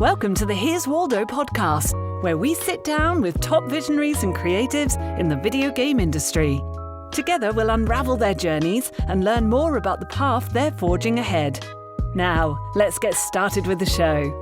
Welcome to the Here's Waldo podcast, where we sit down with top visionaries and creatives in the video game industry. Together, we'll unravel their journeys and learn more about the path they're forging ahead. Now, let's get started with the show.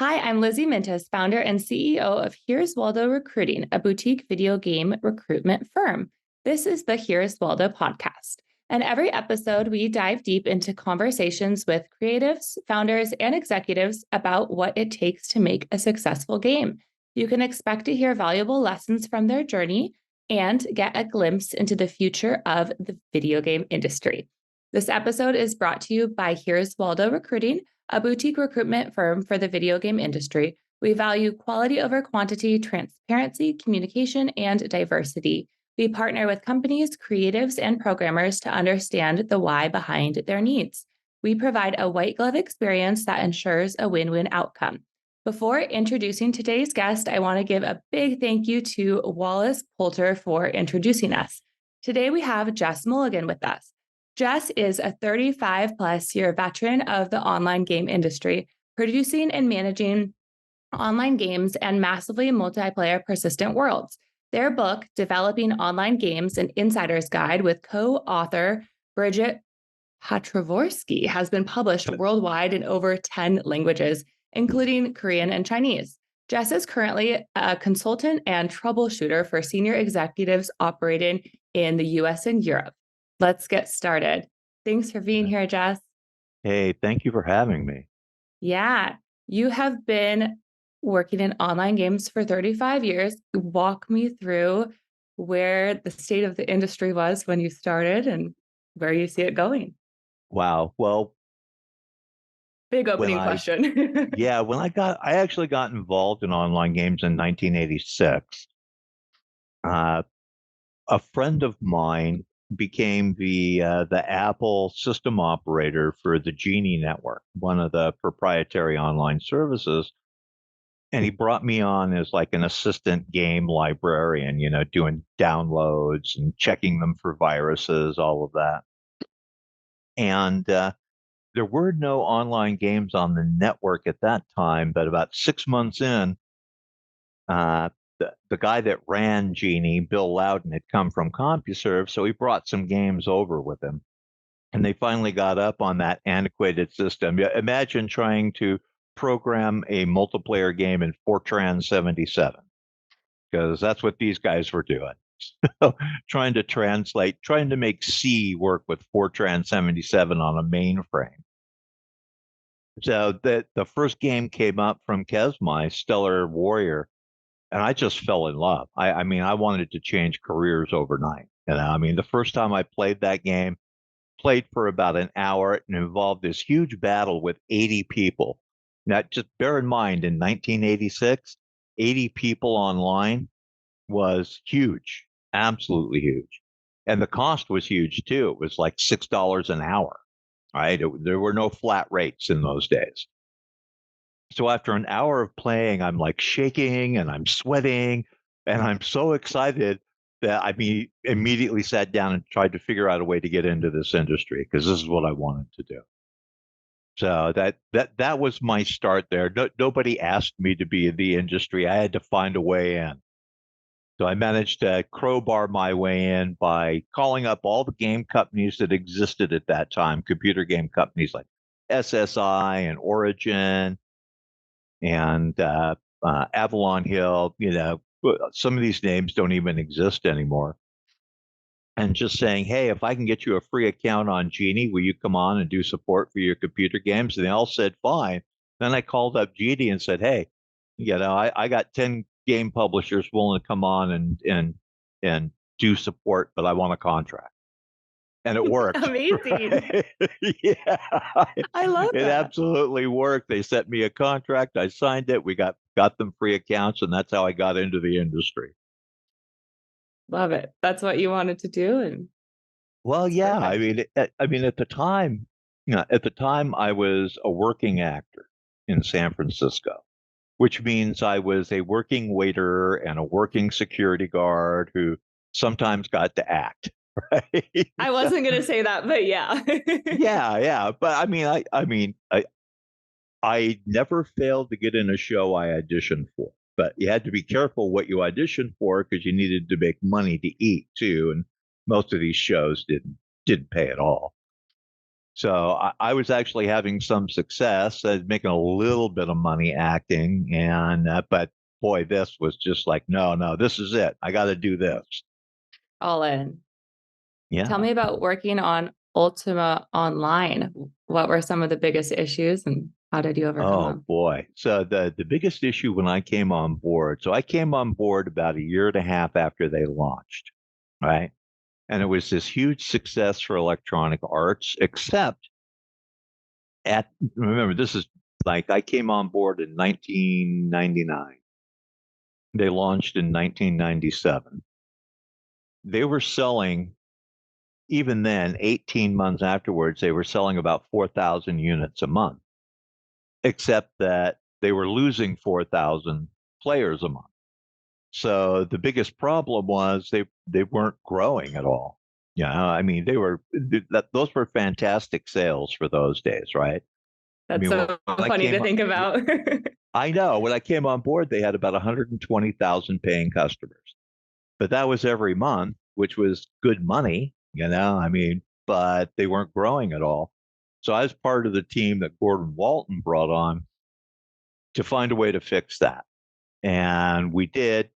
Hi, I'm Lizzie Mintis, founder and CEO of Here's Waldo Recruiting, a boutique video game recruitment firm. This is the Here's Waldo podcast. And every episode, we dive deep into conversations with creatives, founders, and executives about what it takes to make a successful game. You can expect to hear valuable lessons from their journey and get a glimpse into the future of the video game industry. This episode is brought to you by Here's Waldo Recruiting, a boutique recruitment firm for the video game industry. We value quality over quantity, transparency, communication, and diversity. We partner with companies, creatives, and programmers to understand the why behind their needs. We provide a white glove experience that ensures a win-win outcome. Before introducing today's guest, I want to give a big thank you to Wallace Poulter for introducing us. Today, we have Jess Mulligan with us. Jess is a 35-plus year veteran of the online game industry, producing and managing online games and massively multiplayer persistent worlds. Their book, Developing Online Games, an Insider's Guide with co-author Bridget Patravorsky, has been published worldwide in over 10 languages, including Korean and Chinese. Jess is currently a consultant and troubleshooter for senior executives operating in the US and Europe. Let's get started. Thanks for being here, Jess. Hey, thank you for having me. Yeah, you have been working in online games for 35 years. Walk me through where the state of the industry was when you started and where you see it going. Wow. Well, big opening question. I actually got involved in online games in 1986. A friend of mine became the Apple system operator for the Genie network, one of the proprietary online services. And he brought me on as like an assistant game librarian, doing downloads and checking them for viruses, all of that. And there were no online games on the network at that time, but about 6 months in, the guy that ran Genie, Bill Loudon, had come from CompuServe, so he brought some games over with him. And they finally got up on that antiquated system. Imagine trying to program a multiplayer game in Fortran 77, because that's what these guys were doing. So, trying to make C work with Fortran 77 on a mainframe. So the first game came up from Kesmai, Stellar Warrior, and I just fell in love. I mean, I wanted to change careers overnight. The first time I played that game, played for about an hour, and involved this huge battle with 80 people. Now, just bear in mind, in 1986, 80 people online was huge, absolutely huge. And the cost was huge, too. It was like $6 an hour, right? There were no flat rates in those days. So after an hour of playing, I'm like shaking and I'm sweating and I'm so excited that I immediately sat down and tried to figure out a way to get into this industry, because this is what I wanted to do. So that was my start there. Nobody asked me to be in the industry. I had to find a way in. So I managed to crowbar my way in by calling up all the game companies that existed at that time, computer game companies like SSI and Origin and Avalon Hill. Some of these names don't even exist anymore. And just saying, hey, if I can get you a free account on Genie, will you come on and do support for your computer games? And they all said, fine. Then I called up Genie and said, hey, I got 10 game publishers willing to come on and do support, but I want a contract. And it worked. Amazing. Yeah. I love it. It absolutely worked. They sent me a contract. I signed it. We got them free accounts, and that's how I got into the industry. Love it. That's what you wanted to do. And well, yeah. Perfect. At the time, I was a working actor in San Francisco, which means I was a working waiter and a working security guard who sometimes got to act. right? I wasn't going to say that, but yeah. Yeah. But I never failed to get in a show I auditioned for. But you had to be careful what you auditioned for because you needed to make money to eat too. And most of these shows didn't pay at all. So I was actually having some success, making a little bit of money acting, and but boy, this was just like, no, this is it. I got to do this. All in. Tell Yeah. me about working on Ultima Online. What were some of the biggest issues and how did you overcome Oh them? boy. So the biggest issue when I came on board, so I came on board about a year and a half after they launched, right? And it was this huge success for Electronic Arts, except remember, this is like I came on board in 1999. They launched in 1997. They were selling, even then, 18 months afterwards, they were selling about 4,000 units a month, except that they were losing 4,000 players a month. So the biggest problem was they weren't growing at all. Yeah, I mean those were fantastic sales for those days, right? I That's mean so when I funny to came, think about. I know when I came on board they had about 120,000 paying customers, but that was every month, which was good money, I mean, but they weren't growing at all. So I was part of the team that Gordon Walton brought on to find a way to fix that. And we did,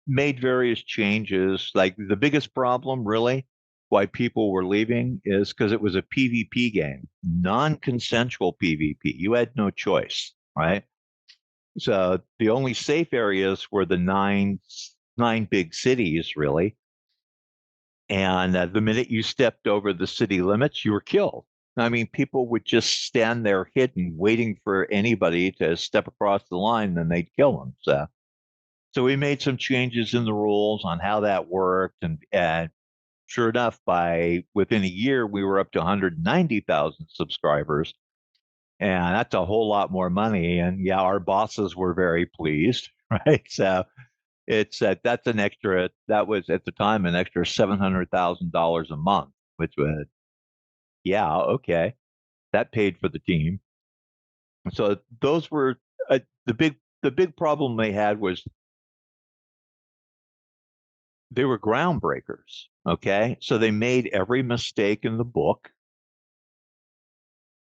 made various changes. Like the biggest problem, really, why people were leaving is because it was a PvP game, non-consensual PvP. You had no choice, right? So the only safe areas were the nine big cities, really. And the minute you stepped over the city limits, you were killed. I mean, people would just stand there hidden, waiting for anybody to step across the line, and then they'd kill them. So we made some changes in the rules on how that worked, and sure enough, by within a year, we were up to 190,000 subscribers, and that's a whole lot more money. And yeah, our bosses were very pleased, right? So that's an extra. That was at the time an extra $700,000 a month, which was yeah, okay, that paid for the team. So those were the big problem they had was they were groundbreakers. Okay. So they made every mistake in the book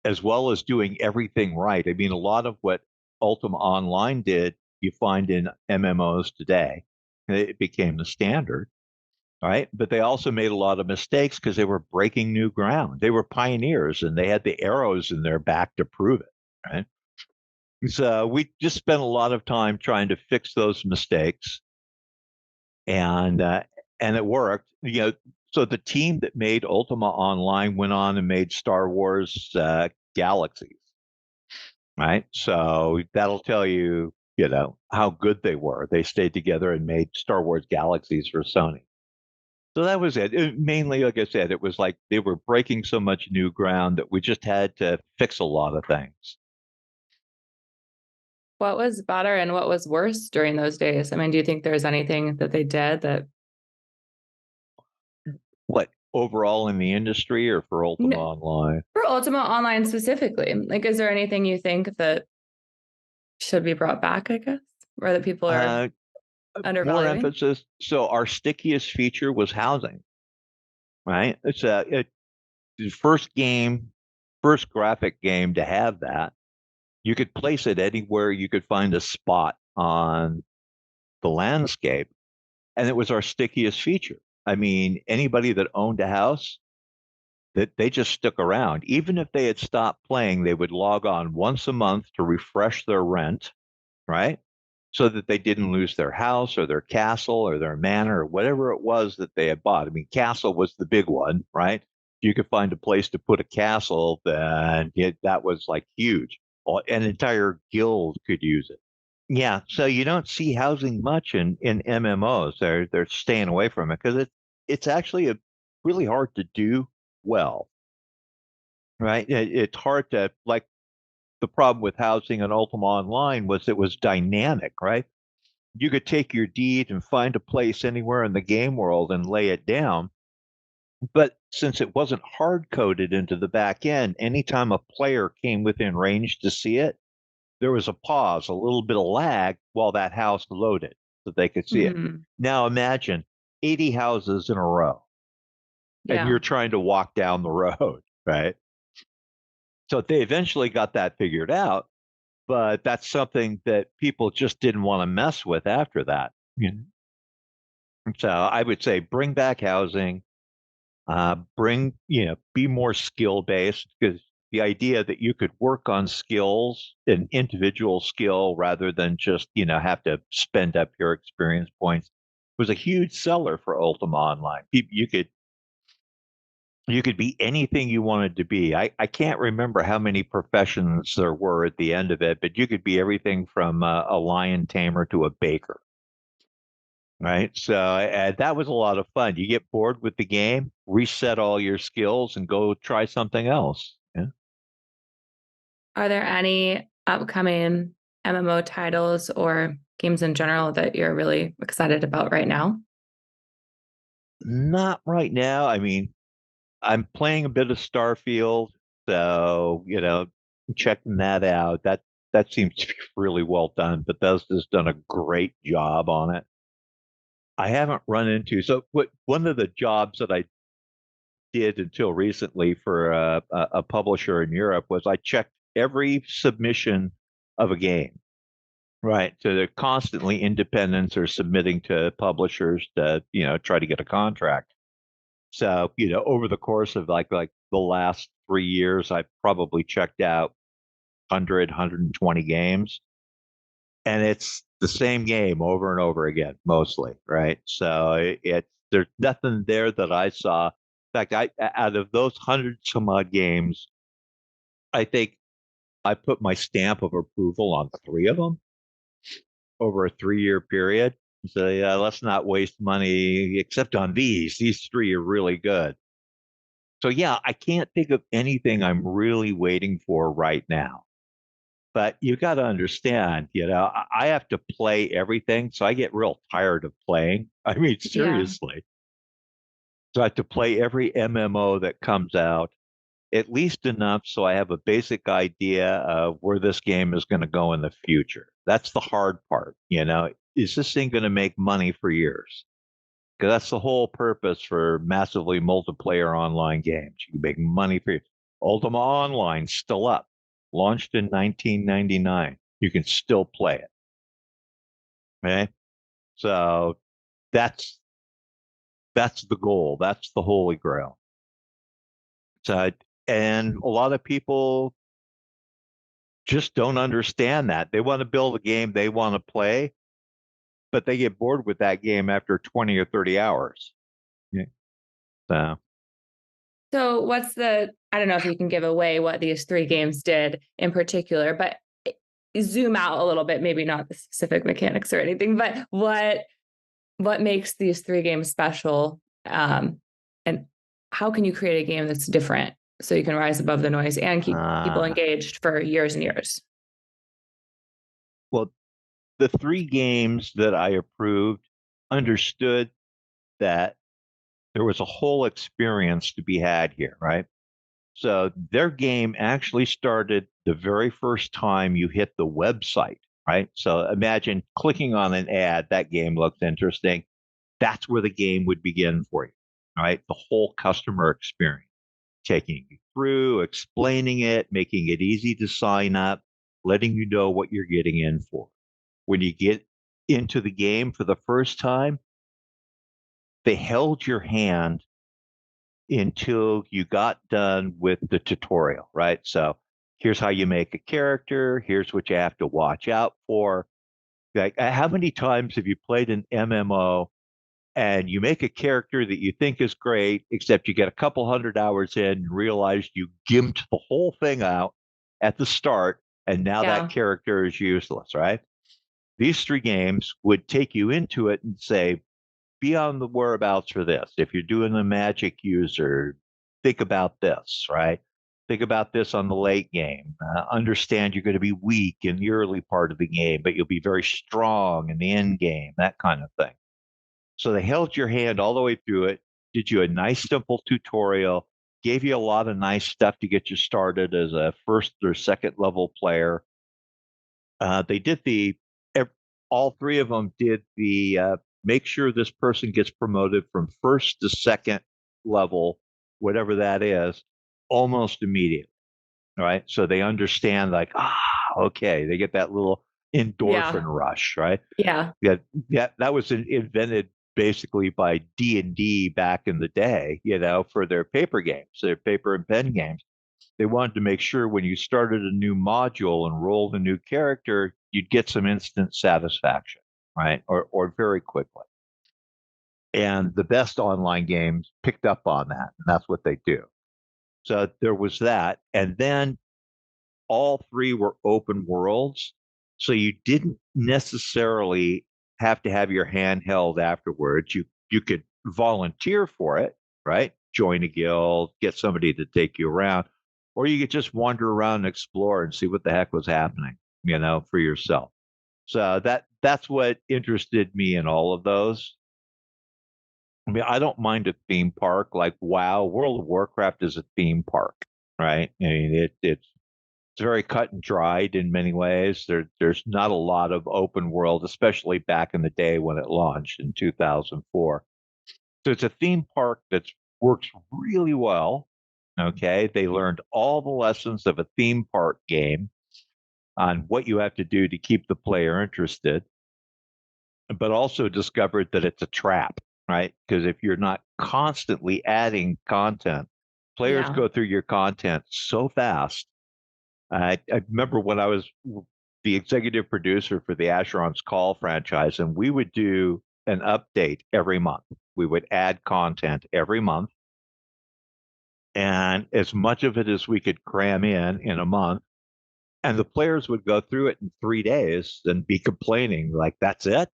as well as doing everything right. I mean, a lot of what Ultima Online did, you find in MMOs today. It became the standard, right? But they also made a lot of mistakes because they were breaking new ground. They were pioneers and they had the arrows in their back to prove it, right? So we just spent a lot of time trying to fix those mistakes, and it worked. So the team that made Ultima Online went on and made Star Wars Galaxies, right? So that'll tell you, how good they were. They stayed together and made Star Wars Galaxies for Sony. So that was it. Mainly, like I said, it was like they were breaking so much new ground that we just had to fix a lot of things. What was better and what was worse during those days? I mean, do you think there's anything that they did that What overall in the industry or for Ultima N- Online? for Ultima Online specifically? Like, is there anything you think that should be brought back, I guess, or that people are Uh, More undervaluing? emphasis. So our stickiest feature was housing, right? The first graphic game to have that. You could place it anywhere you could find a spot on the landscape, and it was our stickiest feature. I mean, anybody that owned a house, that they just stuck around. Even if they had stopped playing, they would log on once a month to refresh their rent, right? So that they didn't lose their house or their castle or their manor or whatever it was that they had bought. I mean, castle was the big one, right? If you could find a place to put a castle, then that was like huge. An entire guild could use it. Yeah, so you don't see housing much in MMOs. They're staying away from it because it's actually really hard to do well, right? It's hard to like the problem with housing on Ultima Online was it was dynamic, right? You could take your deed and find a place anywhere in the game world and lay it down. But since it wasn't hard coded into the back end, anytime a player came within range to see it, there was a pause, a little bit of lag while that house loaded so they could see it. Mhm. Now imagine 80 houses in a row and Yeah. you're trying to walk down the road, right? So they eventually got that figured out, but that's something that people just didn't want to mess with after that. You know? So I would say bring back housing, be more skill based because the idea that you could work on skills, an individual skill, rather than just, have to spend up your experience points was a huge seller for Ultima Online. You could be anything you wanted to be. I can't remember how many professions there were at the end of it, but you could be everything from a lion tamer to a baker. Right. So that was a lot of fun. You get bored with the game, reset all your skills and go try something else. Yeah. Are there any upcoming MMO titles or games in general that you're really excited about right now? Not right now. I mean, I'm playing a bit of Starfield, so, checking that out. That seems to be really well done. Bethesda's done a great job on it. I haven't run into one of the jobs that I did until recently for a publisher in Europe was I checked every submission of a game. Right. So they're constantly independents are submitting to publishers to, try to get a contract. So, over the course of like the last 3 years, I've probably checked out 100, games. And it's the same game over and over again, mostly, right? So there's nothing there that I saw. In fact, out of those hundred some odd games, I think I put my stamp of approval on three of them over a 3 year period. So yeah, let's not waste money except on these. These three are really good. So yeah, I can't think of anything I'm really waiting for right now. But you got to understand, I have to play everything, so I get real tired of playing. I mean, Yeah. seriously. So I have to play every MMO that comes out, at least enough so I have a basic idea of where this game is going to go in the future. That's the hard part, Is this thing going to make money for years? Because that's the whole purpose for massively multiplayer online games. You can make money for Ultima Online still up, launched in 1999. You can still play it. Okay, so that's that's the goal. That's the holy grail. So, and a lot of people just don't understand that. They want to build a game they want to play, but they get bored with that game after 20 or 30 hours. Yeah. So, I don't know if you can give away what these three games did in particular, but zoom out a little bit, maybe not the specific mechanics or anything, but what makes these three games special? And how can you create a game that's different so you can rise above the noise and keep people uh, engaged for years and years? well, the three games that I approved understood that there was a whole experience to be had here, right? So their game actually started the very first time you hit the website, right? So imagine clicking on an ad, that game looks interesting. That's where the game would begin for you, right? The whole customer experience, taking you through, explaining it, making it easy to sign up, letting you know what you're getting in for. When you get into the game for the first time, they held your hand until you got done with the tutorial, right? So here's how you make a character. Here's what you have to watch out for. Like, how many times have you played an MMO and you make a character that you think is great, except you get a couple 100 hours in and realize you gimped the whole thing out at the start, and now that Yeah. character is useless, right? These three games would take you into it and say, be on the whereabouts for this. If you're doing a magic user, think about this, right? Think about this on the late game. Understand you're going to be weak in the early part of the game, but you'll be very strong in the end game, that kind of thing. So they held your hand all the way through it. did you a nice simple tutorial, gave you a lot of nice stuff to get you started as a first or second level player. They did all three of them did the make sure this person gets promoted from first to second level, whatever that is, almost immediately. Right. So they understand like, okay, they get that little endorphin rush, right? Yeah. Yeah. That was invented basically by D&D back in the day, for their paper games, their paper and pen games. They wanted to make sure when you started a new module and rolled a new character, you'd get some instant satisfaction, right? Or very quickly. And the best online games picked up on that, and that's what they do. So there was that. And then all three were open worlds. So you didn't necessarily have to have your hand held afterwards. You could volunteer for it, right? Join a guild, get somebody to take you around, or you could just wander around and explore and see what the heck was happening, for yourself. So that's what interested me in all of those. I mean, I don't mind a theme park like WoW. World of Warcraft is a theme park, right? I mean, it's very cut and dried in many ways. There's not a lot of open world, especially back in the day when it launched in 2004. So it's a theme park that works really well. Okay. They learned all the lessons of a theme park game on what you have to do to keep the player interested, but also discovered that it's a trap, right? Because if you're not constantly adding content, players go through your content so fast. I remember when I was the executive producer for the Asheron's Call franchise, and we would do an update every month. We would add content every month, and as much of it as we could cram in a month. And the players would go through it in 3 days and be complaining, like, that's it?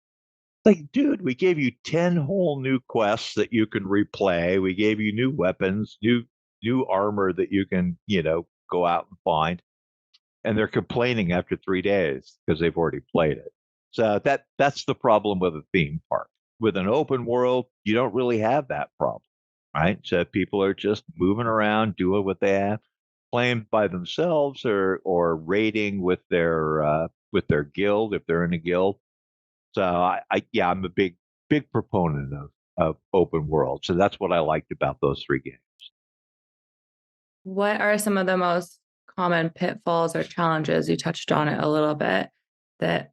Like, dude, we gave you 10 whole new quests that you can replay. We gave you new weapons, new armor that you can, go out and find. And they're complaining after 3 days because they've already played it. So that's the problem with a theme park. With an open world, you don't really have that problem, right? So people are just moving around, doing what they have, playing by themselves or raiding with their guild if they're in a guild. So I'm a big proponent of open world. So that's what I liked about those three games. What are some of the most common pitfalls or challenges? You touched on it a little bit that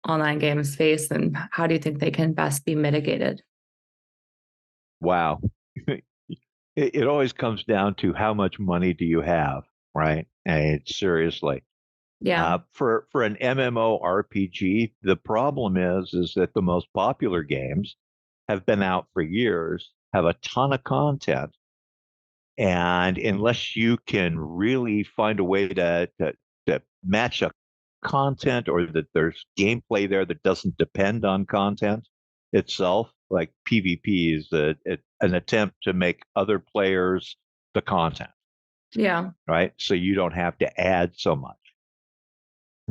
online games face, and how do you think they can best be mitigated? Wow. It always comes down to how much money do you have, right? And seriously. Yeah. For an MMORPG, the problem is that the most popular games have been out for years, have a ton of content, and unless you can really find a way to match up content, or that there's gameplay there that doesn't depend on content itself, like PvP is an attempt to make other players the content. Yeah. Right. So you don't have to add so much.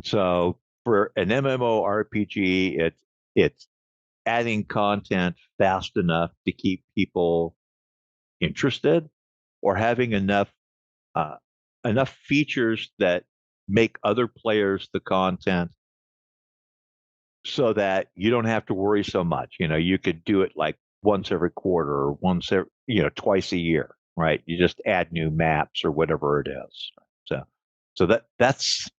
So for an MMORPG, it's adding content fast enough to keep people interested, or having enough features that make other players the content, so that you don't have to worry so much. You could do it like once every quarter, or twice a year, right? You just add new maps or whatever it is. So that's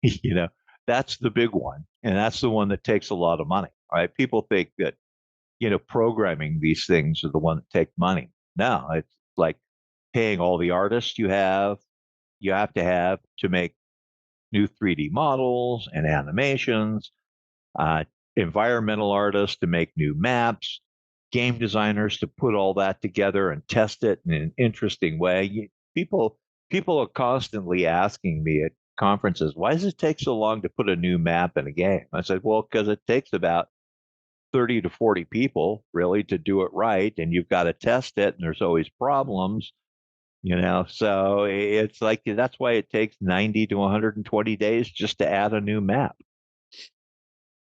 that's the big one, and that's the one that takes a lot of money. Right? People think that programming these things are the one that take money. No, it's like paying all the artists you have to have to make new 3D models and animations, environmental artists to make new maps, game designers to put all that together and test it in an interesting way. People are constantly asking me at conferences, why does it take so long to put a new map in a game? I said, well, because it takes about 30 to 40 people really to do it right, and you've got to test it, and there's always problems. So it's like, that's why it takes 90 to 120 days just to add a new map.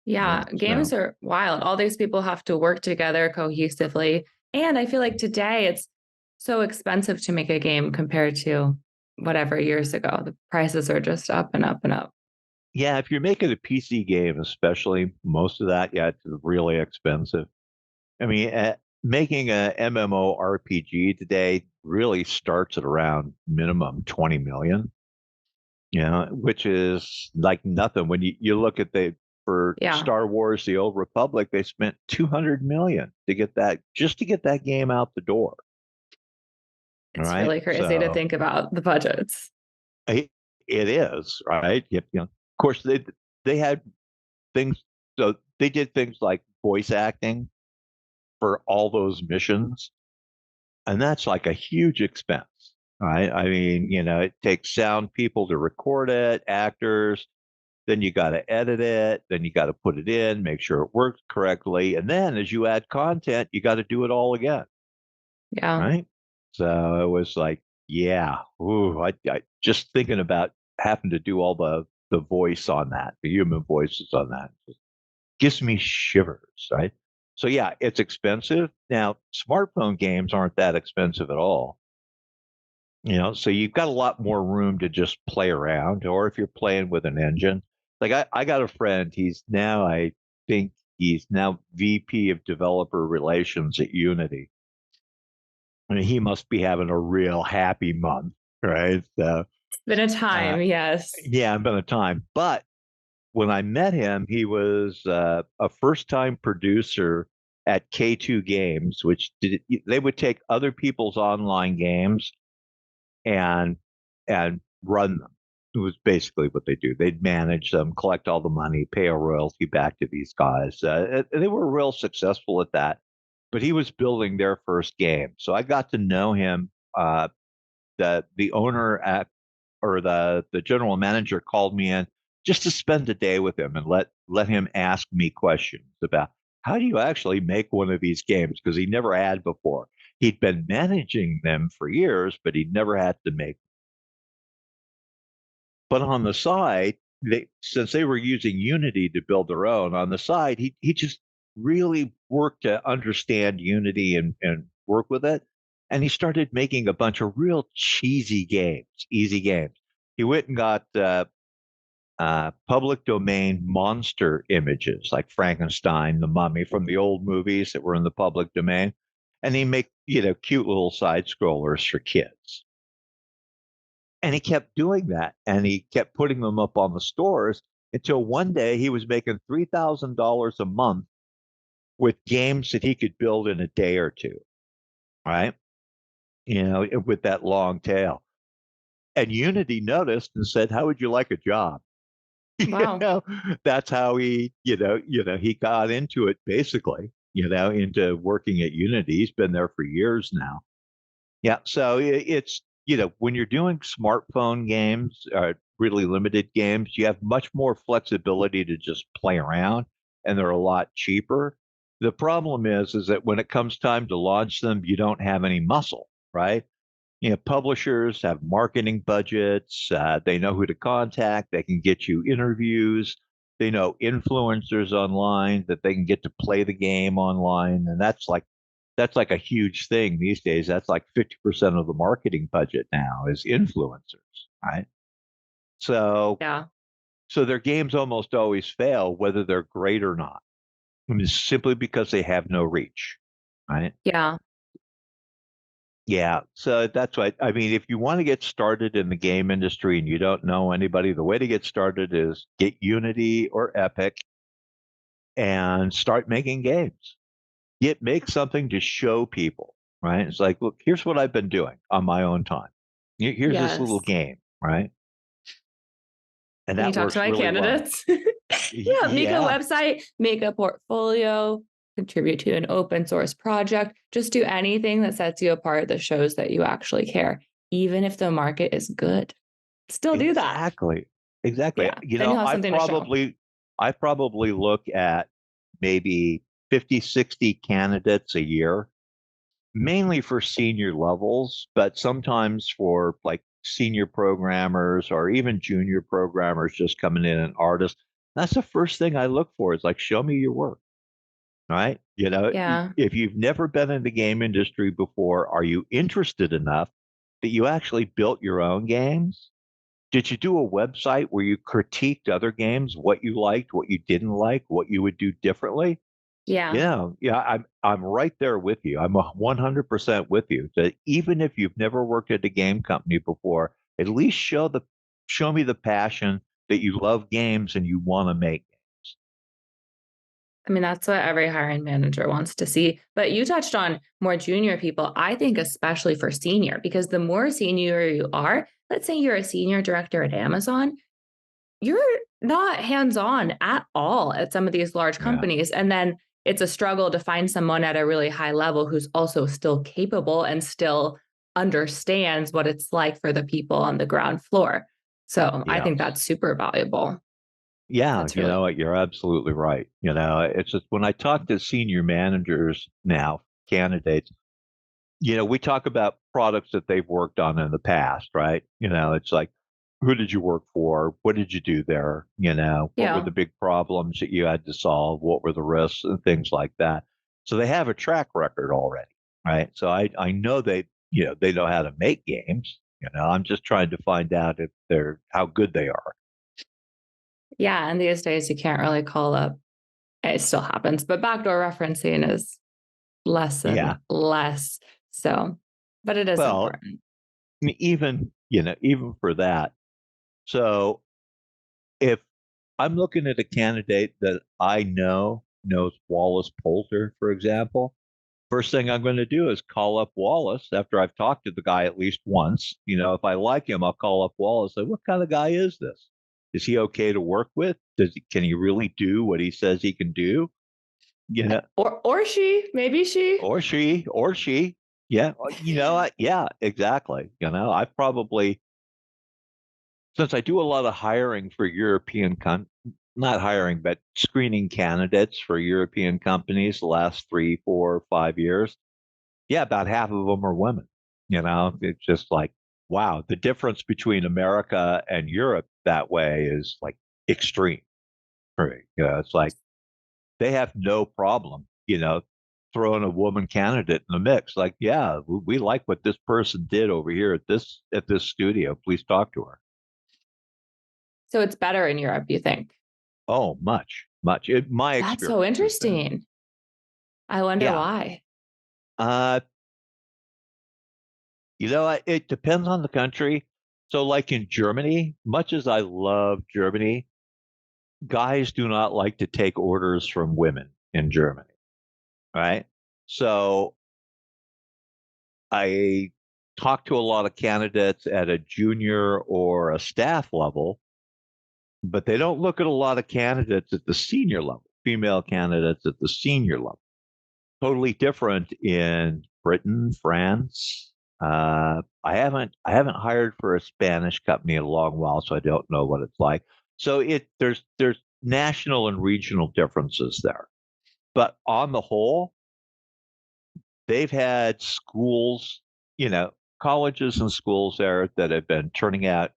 Yeah, games are wild. All these people have to work together cohesively. And I feel like today so expensive to make a game compared to whatever years ago. The prices are just up and up and up. Yeah, if you're making a PC game, especially, most of that, yeah, it's really expensive. I mean, making a MMORPG today really starts at around minimum 20 million, which is like nothing. When you look at for Yeah, Star Wars, The Old Republic, they spent 200 million to get that game out the door. All it's right. really crazy to So think about the budgets. it, it is, right? Of course, they had things, so they did things like voice acting for all those missions. And that's like a huge expense, right? I mean, it takes sound people to record it, actors, then you got to edit it, then you got to put it in, make sure it works correctly. And then as you add content, you got to do it all again, Yeah. right? So it was like, yeah, ooh, I just thinking about having to do all the voice on that, the human voices on that, just gives me shivers, right? So yeah, it's expensive. Now, smartphone games aren't that expensive at all. So you've got a lot more room to just play around, or if you're playing with an engine. Like I got a friend, I think he's now VP of developer relations at Unity. I mean, he must be having a real happy month, right? So, It's been a uh, time, yes. yeah, been a time. But when I met him, he was a first-time producer at K2 Games, they would take other people's online games and run them. It was basically what they do. They'd manage them, collect all the money, pay a royalty back to these guys. They were real successful at that. But he was building their first game, so I got to know him. The owner or the general manager called me in just to spend a day with him and let him ask me questions about how do you actually make one of these games, because he never had before. He'd been managing them for years, but he'd never had to make. But on the side, since they were using Unity to build their own, on the side, he just really worked to understand Unity and work with it. And he started making a bunch of real cheesy games, easy games. He went and got public domain monster images like Frankenstein, the Mummy from the old movies that were in the public domain, and he make cute little side scrollers for kids. And he kept doing that, and he kept putting them up on the stores until one day he was making $3,000 a month with games that he could build in a day or two, right? With that long tail. And Unity noticed and said, "How would you like a job?" you Wow. know, that's how he got into it, basically, into working at Unity. He's been there for years now. Yeah. So it's, when you're doing smartphone games, really limited games, you have much more flexibility to just play around, and they're a lot cheaper. The problem is that when it comes time to launch them, you don't have any muscle, right? Publishers have marketing budgets. They know who to contact. They can get you interviews. They know influencers online that they can get to play the game online, and that's like a huge thing these days. That's like 50% of the marketing budget now is influencers, right? So Yeah. so their games almost always fail, whether they're great or not. I mean, simply because they have no reach, right? Yeah. Yeah, so that's why I mean, if you want to get started in the game industry and you don't know anybody, the way to get started is get Unity or Epic and start making games. Make something to show people, right? It's like, look, here's what I've been doing on my own time. Here's this little Yes. game, right? And Can you that talk to works my really well. candidates? Yeah, make a Yeah, website, make a portfolio, contribute to an open source project. Just do anything that sets you apart that shows that you actually care, even if the market is good. Still do that. exactly. Exactly. Yeah. Then you'll have something to show. I probably look at maybe 50, 60 candidates a year, mainly for senior levels, but sometimes for like senior programmers or even junior programmers just coming in and artists. That's the first thing I look for is like, show me your work. right? You know, Yeah. if you've never been in the game industry before, are you interested enough that you actually built your own games? Did you do a website where you critiqued other games, what you liked, what you didn't like, what you would do differently? Yeah. Yeah, I'm right there with you. I'm 100% with you. That even if you've never worked at a game company before, at least show me the passion that you love games and you want to make games. I mean, that's what every hiring manager wants to see. But you touched on more junior people. I think, especially for senior, because the more senior you are, let's say you're a senior director at Amazon, you're not hands on at all at some of these large Yeah, companies. And then it's a struggle to find someone at a really high level who's also still capable and still understands what it's like for the people on the ground floor. So I yeah. think that's super valuable. Yeah, That's you really know what? You're absolutely right. You know, it's just when I talk to senior managers now, candidates, we talk about products that they've worked on in the past, right? It's like, who did you work for? What did you do there? What were yeah. the big problems that you had to solve? What were the risks and things like that? So they have a track record already, right? So I know they know how to make games. I'm just trying to find out if they're how good they are. Yeah. And these days you can't really call up, it still happens, but backdoor referencing is less Yeah. and less. So, but it is Well, important. even for that. So if I'm looking at a candidate that I know knows Wallace Poulter, for example, first thing I'm going to do is call up Wallace after I've talked to the guy at least once. If I like him, I'll call up Wallace. Say, what kind of guy is this? Is he okay to work with? Can he really do what he says he can do? Or she, maybe she. Or she. Yeah, yeah, exactly. I probably since I do a lot of hiring for not hiring, but screening candidates for European companies the last 3, 4, 5 years. Yeah, about half of them are women. It's just like, wow, the difference between America and Europe that way is like extreme for me. It's like they have no problem, throwing a woman candidate in the mix. Like, yeah, we like what this person did over here at this studio. Please talk to her. So it's better in Europe, you think? Oh, much, much. My That's so experience has been, interesting. I wonder yeah. why. Uh, it depends on the country. So, like in Germany, much as I love Germany, guys do not like to take orders from women in Germany, right? So, I talk to a lot of candidates at a junior or a staff level, but they don't look at a lot of candidates at the senior level, female candidates at the senior level. Totally different in Britain, France. I haven't hired for a Spanish company in a long while, so I don't know what it's like. So there's national and regional differences there. But on the whole, they've had schools, colleges and schools there that have been turning out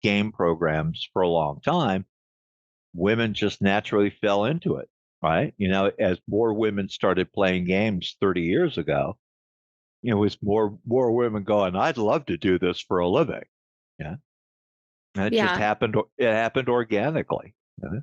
game programs for a long time. Women just naturally fell into it, right? As more women started playing games 30 years ago, it was more women going, I'd love to do this for a living. Yeah. And it just Yeah. happened. It happened organically. Yeah.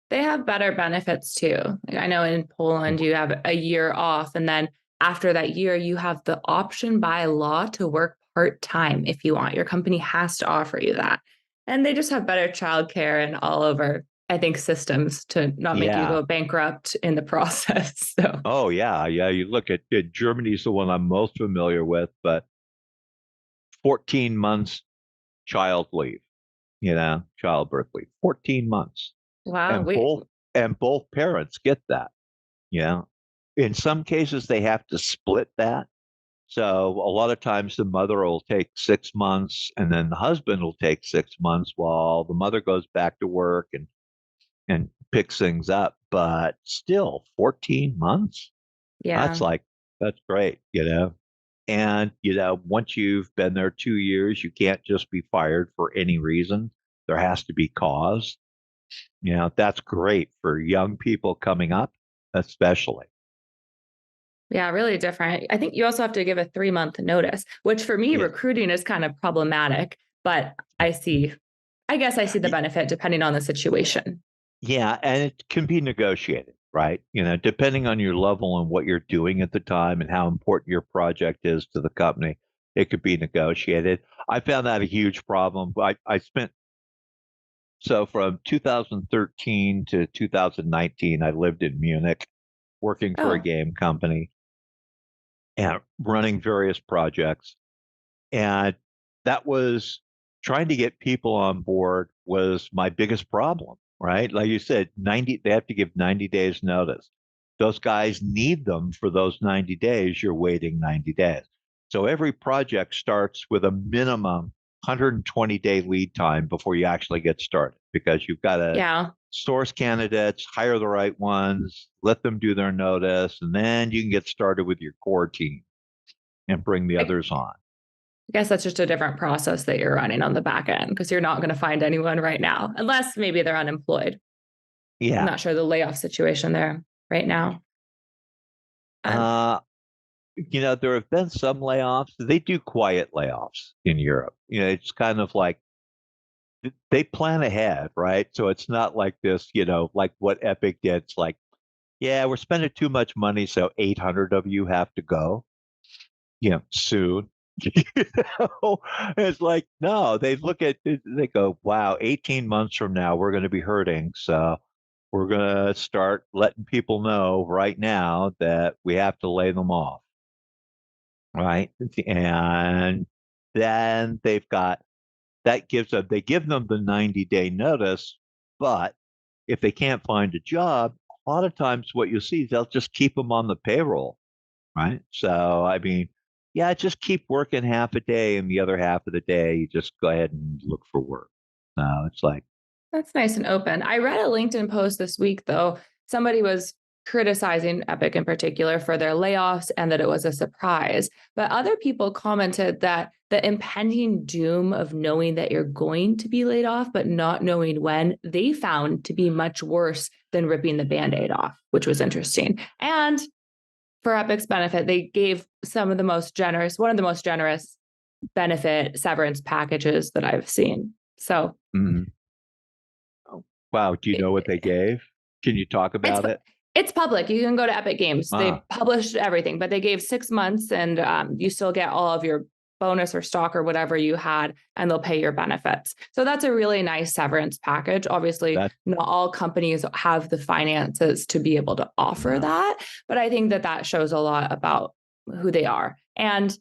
They have better benefits too. Like I know in Poland, you have a year off, and then after that year, you have the option by law to work part time if you want. Your company has to offer you that. And they just have better childcare and all over, I think, systems to not make you Yeah. go bankrupt in the process. So, Oh, yeah. Yeah. You look at Germany's the one I'm most familiar with, but 14 months child leave, childbirth leave, 14 months. wow, And both parents get that. Yeah. In some cases, they have to split that. So a lot of times the mother will take 6 months and then the husband will take 6 months while the mother goes back to work and picks things up. But still, 14 months? yeah. That's great. And, once you've been there 2 years, you can't just be fired for any reason. There has to be cause. That's great for young people coming up. especially. Yeah, really different. I think you also have to give a 3-month notice, which for me, Yeah. recruiting is kind of problematic, but I guess I see the benefit depending on the situation. Yeah, and it can be negotiated, right? Depending on your level and what you're doing at the time and how important your project is to the company, it could be negotiated. I found that a huge problem. I spent so from 2013 to 2019, I lived in Munich working for a Oh, game company and running various projects. And that was trying to get people on board was my biggest problem, right? Like you said, they have to give 90 days notice. Those guys need them for those 90 days. You're waiting 90 days. So every project starts with a minimum 120-day lead time before you actually get started because you've got to yeah. source candidates, hire the right ones, let them do their notice, and then you can get started with your core team and bring the I others on. guess that's just a different process that you're running on the back end because you're not going to find anyone right now, unless maybe they're unemployed. I'm Yeah. not sure the layoff situation there right now. Um, Uh, there have been some layoffs. They do quiet layoffs in Europe. It's kind of like they plan ahead, right? So it's not like this, like what Epic did. It's like, yeah, we're spending too much money, so 800 of you have to go, soon. It's like, no, they go, wow, 18 months from now, we're going to be hurting. So we're going to start letting people know right now that we have to lay them off. Right. And then they give them the 90-day notice. But if they can't find a job, a lot of times what you'll see is they'll just keep them on the payroll. Right. So, I mean, yeah, just keep working half a day and the other half of the day, you just go ahead and look for work. So it's like, That's nice and open. I read a LinkedIn post this week, though. Somebody was criticizing Epic in particular for their layoffs and that it was a surprise. But other people commented that the impending doom of knowing that you're going to be laid off, but not knowing when, they found to be much worse than ripping the Band-Aid off, which was interesting. And for Epic's benefit, they gave one of the most generous benefit severance packages that I've seen. So, mm, wow, do you know what they gave? Can you talk It's about it? it's public. You can go to Epic Games. They Ah, published everything, but they gave 6 months, and you still get all of your bonus or stock or whatever you had, and they'll pay your benefits. So that's a really nice severance package. Obviously, that, not all companies have the finances to be able to offer no. that, but I think that that shows a lot about who they are. And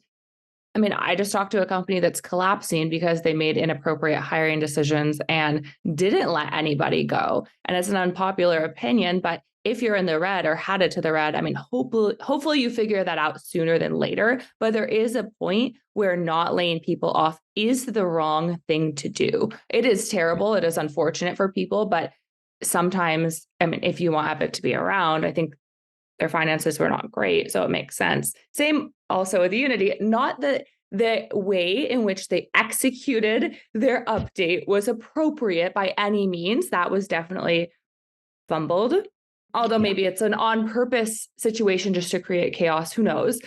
I mean, I just talked to a company that's collapsing because they made inappropriate hiring decisions and didn't let anybody go. And it's an unpopular opinion, but if you're in the red or headed to the red, I mean, hopefully you figure that out sooner than later. But there is a point where not laying people off is the wrong thing to do. It is terrible. It is unfortunate for people, but sometimes, I mean, if you want Epic to be around, I think their finances were not great. So it makes sense. Same also with Unity, not the way in which they executed their update was appropriate by any means. That was definitely fumbled. Although Yeah. maybe it's an on purpose situation just to create chaos, who knows?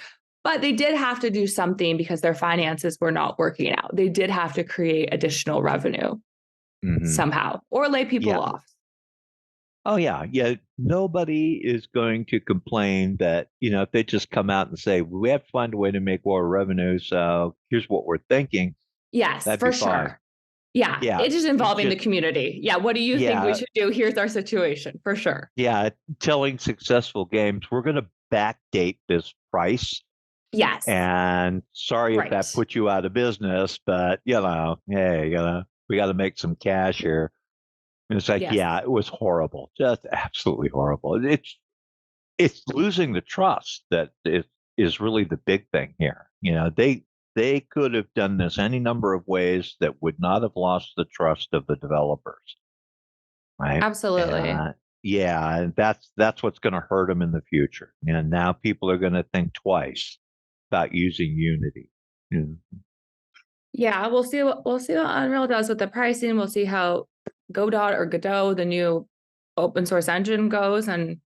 But they did have to do something because their finances were not working out. They did have to create additional revenue Hmm. somehow or lay people Yeah. off. Oh, yeah. Yeah. Nobody is going to complain that, if they just come out and say, we have to find a way to make more revenue. So here's what we're thinking. Yes, That'd be for fine. sure. Yeah, Yeah. it's just It's involving the just, community. Yeah, what do you think we yeah. should do? Here's our situation for sure. Yeah. Telling successful games, we're going to backdate this price. Yes, And sorry if that right. puts you out of business, but, hey, we got to make some cash here. And it's like, Yes. yeah, it was horrible, just absolutely horrible. It's losing the trust that is really the big thing here. They could have done this any number of ways that would not have lost the trust of the developers, right? Absolutely. And yeah, and that's what's going to hurt them in the future. And now people are going to think twice about using Unity. Mm. Yeah, we'll see what Unreal does with the pricing. We'll see how Godot, the new open source engine, goes, and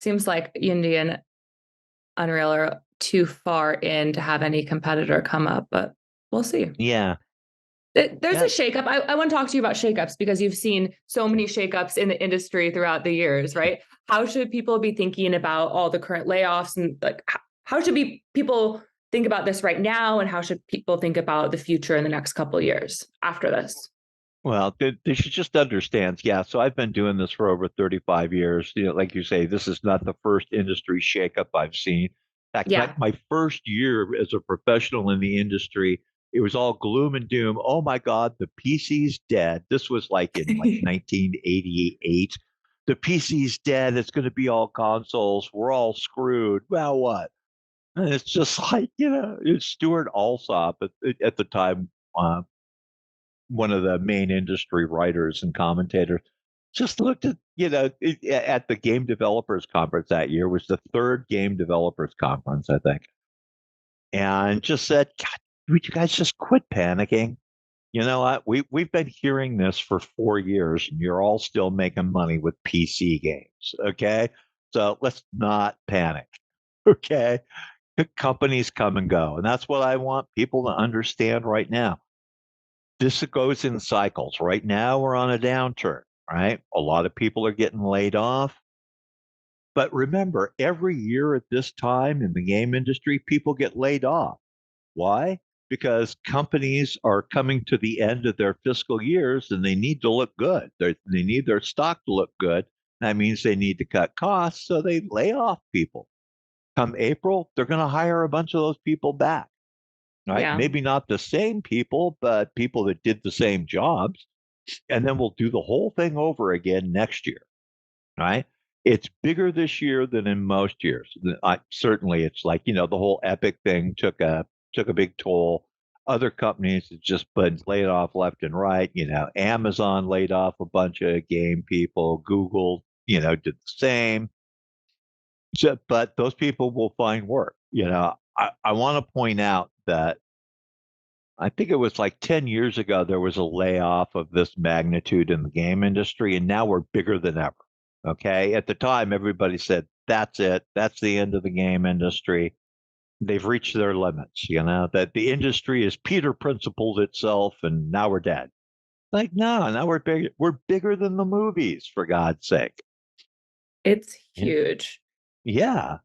Seems like Unity and Unreal are too far in to have any competitor come up, but we'll see. Yeah. There's a shakeup. I want to talk to you about shakeups because you've seen so many shakeups in the industry throughout the years, right? How should people be thinking about all the current layoffs, and like how should people think about this right now, and how should people think about the future in the next couple of years after this? Well, they should just understand. Yeah, so I've been doing this for over 35 years. Like you say, this is not the first industry shakeup I've seen. In fact, Yeah. my first year as a professional in the industry, it was all gloom and doom. Oh my God, the PC's dead. This was like in like 1988. The PC's dead. It's going to be all consoles. We're all screwed. Well, what? And it's just like, it's Stuart Alsop at the time. One of the main industry writers and commentators just looked at at the game developers conference that year, was the third game developers conference, I think, and just said, God, would you guys just quit panicking? You know what, we've been hearing this for 4 years and you're all still making money with PC games. Okay, so let's not panic. Okay, companies come and go, and that's what I want people to understand right now. This goes in cycles. Right now, we're on a downturn, right? A lot of people are getting laid off. But remember, every year at this time in the game industry, people get laid off. Why? Because companies are coming to the end of their fiscal years and they need to look good. They need their stock to look good. That means they need to cut costs, so they lay off people. Come April, they're going to hire a bunch of those people back. Right? Yeah. Maybe not the same people, but people that did the same jobs. And then we'll do the whole thing over again next year. Right? It's bigger this year than in most years. Certainly, it's like, the whole Epic thing took a big toll. Other companies have just been laid off left and right. Amazon laid off a bunch of game people. Google, did the same. But those people will find work. I want to point out that I think it was like 10 years ago, there was a layoff of this magnitude in the game industry, and now we're bigger than ever. Okay. At the time, everybody said, that's it. That's the end of the game industry. They've reached their limits, that the industry is Peter principled itself, and now we're dead. Like, no, now we're bigger. We're bigger than the movies, for God's sake. It's huge. Yeah.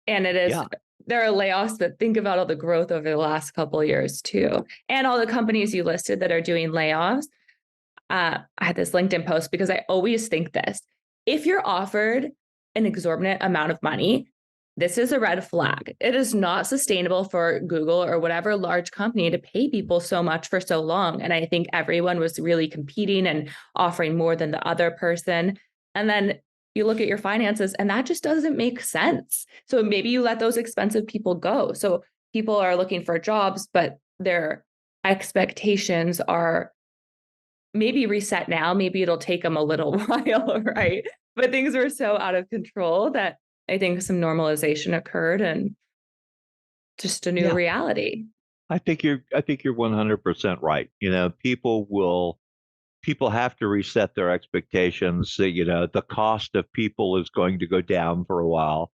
And it is. Yeah. There are layoffs, but think about all the growth over the last couple of years too. And all the companies you listed that are doing layoffs. I had this LinkedIn post because I always think this. If you're offered an exorbitant amount of money, this is a red flag. It is not sustainable for Google or whatever large company to pay people so much for so long. And I think everyone was really competing and offering more than the other person. And then you look at your finances and that just doesn't make sense. So maybe you let those expensive people go. So people are looking for jobs, but their expectations are maybe reset now. Maybe it'll take them a little while, right? But things were so out of control that I think some normalization occurred and just a new reality. I think you're 100% right. People have to reset their expectations. The cost of people is going to go down for a while.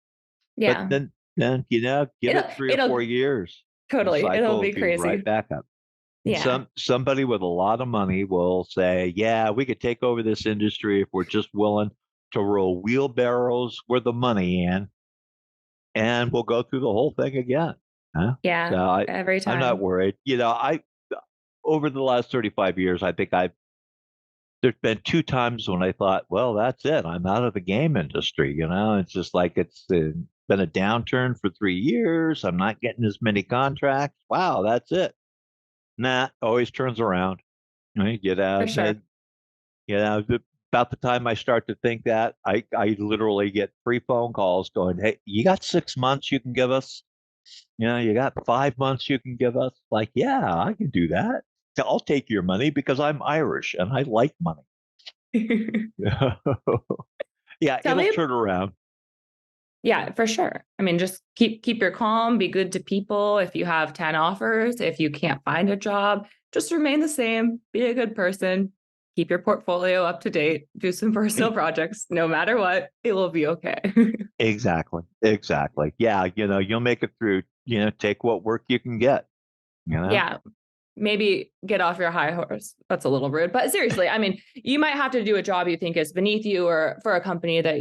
Yeah. But then give it 3 or 4 years. Totally. The cycle It'll be will crazy. right back up. Yeah. Somebody with a lot of money will say, yeah, we could take over this industry if we're just willing to roll wheelbarrows with the money in, and we'll go through the whole thing again. Huh? Yeah. So Every time. I'm not worried. Over the last 35 years, I think there's been 2 times when I thought, well, that's it. I'm out of the game industry. It's just like it's been a downturn for 3 years. I'm not getting as many contracts. Wow, that's it. Nah, always turns around. Right? Get out. For sure. About the time I start to think that, I literally get 3 phone calls going, hey, you got 6 months you can give us? You got 5 months you can give us? Like, yeah, I can do that. I'll take your money because I'm Irish and I like money. Yeah, it'll turn around. Yeah, for sure. I mean, just keep your calm, be good to people. If you have 10 offers, if you can't find a job, just remain the same, be a good person, keep your portfolio up to date, do some personal projects, no matter what, it will be okay. Exactly. Exactly. Yeah. You'll make it through, take what work you can get, Yeah. Maybe get off your high horse. That's a little rude, but seriously, I mean, you might have to do a job you think is beneath you or for a company that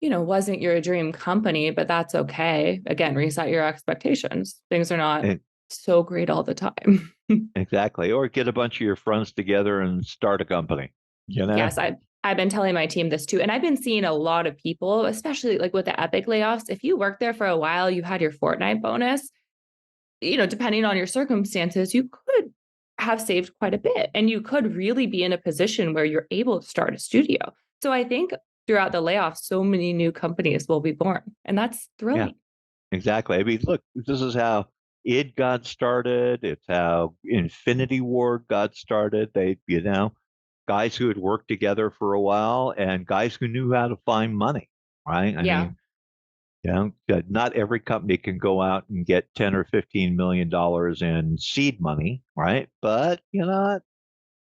wasn't your dream company, but that's okay. Again, reset your expectations. Things are not And so great all the time. exactly. Or get a bunch of your friends together and start a company, Yes, I've been telling my team this too. And I've been seeing a lot of people, especially like with the Epic layoffs, if you worked there for a while, you had your Fortnite bonus, depending on your circumstances, you could have saved quite a bit and you could really be in a position where you're able to start a studio. So I think throughout the layoffs, so many new companies will be born, and that's Yeah, thrilling. exactly. I mean, look, this is how it got started. It's how Infinity Ward got started. Guys who had worked together for a while and guys who knew how to find money, right? I Yeah. mean, not every company can go out and get 10 or $15 million in seed money, right? But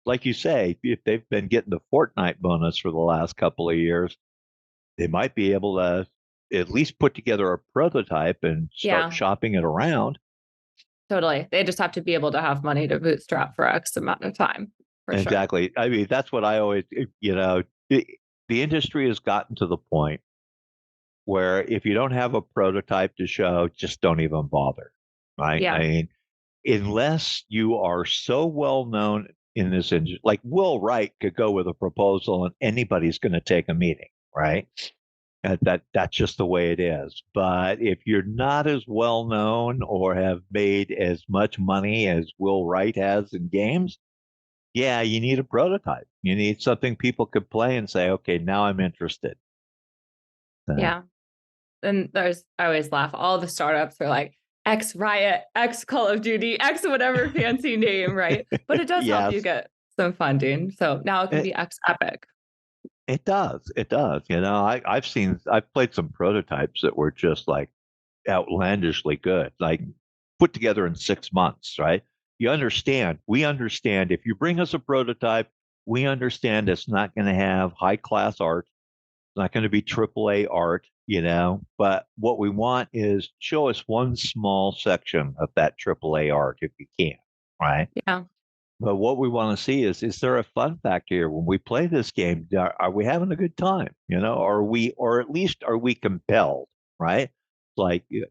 like you say, if they've been getting the Fortnite bonus for the last couple of years, they might be able to at least put together a prototype and start Yeah, shopping it around. totally. They just have to be able to have money to bootstrap for X amount of time, for sure. Exactly. I mean, that's what I always, the industry has gotten to the point where if you don't have a prototype to show, just don't even bother, right? I Yeah. mean, unless you are so well known in this industry, like Will Wright could go with a proposal and anybody's going to take a meeting, right? That's just the way it is. But if you're not as well known or have made as much money as Will Wright has in games, yeah, you need a prototype. You need something people could play and say, okay, now I'm interested. Yeah. And I always laugh. All the startups are like X Riot, X Call of Duty, X whatever fancy name, right? But it does help you Yes, get some funding. So now it can it, be X Epic. it does. It does. I've played some prototypes that were just like outlandishly good, like put together in 6 months, right? We understand if you bring us a prototype, we understand it's not going to have high class art. It's not going to be AAA art, but what we want is show us one small section of that AAA art if you can, right? Yeah. But what we want to see is there a fun factor here when we play this game? Are we having a good time? Or at least are we compelled, right? Like you